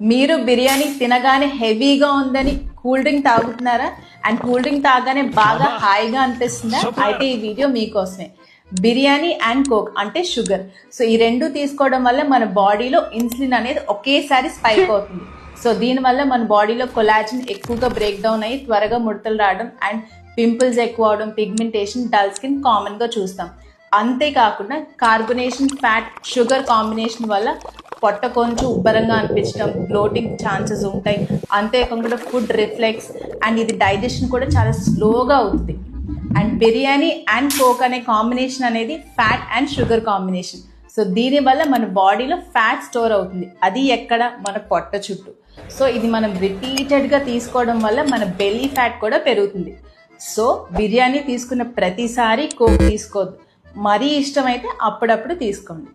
మీరు బిర్యానీ తినగానే హెవీగా ఉందని కూల్ డ్రింక్ తాగుతున్నారా? అండ్ కూల్ డ్రింక్ తాగానే బాగా హాయిగా అనిపిస్తుందా? అయితే ఈ వీడియో మీకోసమే. బిర్యానీ అండ్ కోక్ అంటే షుగర్. సో ఈ రెండు తీసుకోవడం వల్ల మన బాడీలో ఇన్సులిన్ అనేది ఒకేసారి స్పైక్ అవుతుంది. సో దీనివల్ల మన బాడీలో కొలాజిన్ ఎక్కువగా బ్రేక్ డౌన్ అయ్యి త్వరగా ముడతలు రావడం అండ్ పింపుల్స్ ఎక్కువ అవడం, పిగ్మెంటేషన్, డల్ స్కిన్ కామన్గా చూస్తాం. అంతేకాకుండా కార్బొనేషన్, ఫ్యాట్, షుగర్ కాంబినేషన్ వల్ల పొట్ట కొంచెం ఉబ్బరంగా అనిపించడం, బ్లోటింగ్ ఛాన్సెస్ ఉంటాయి. అంతేకాకుండా ఫుడ్ రిఫ్లెక్స్ అండ్ ఇది డైజెషన్ కూడా చాలా స్లోగా అవుతుంది. అండ్ బిర్యానీ అండ్ కోక్ అనే కాంబినేషన్ అనేది fat and sugar combination. So దీనివల్ల మన బాడీలో ఫ్యాట్ స్టోర్ అవుతుంది. అది ఎక్కడ? మన పొట్ట చుట్టూ. సో ఇది మనం రిపీటెడ్గా తీసుకోవడం వల్ల మన బెల్లీ ఫ్యాట్ కూడా పెరుగుతుంది. సో బిర్యానీ తీసుకున్న ప్రతిసారి కోక్ తీసుకోవద్దు. మరీ ఇష్టమైతే అప్పుడప్పుడు తీసుకోండి.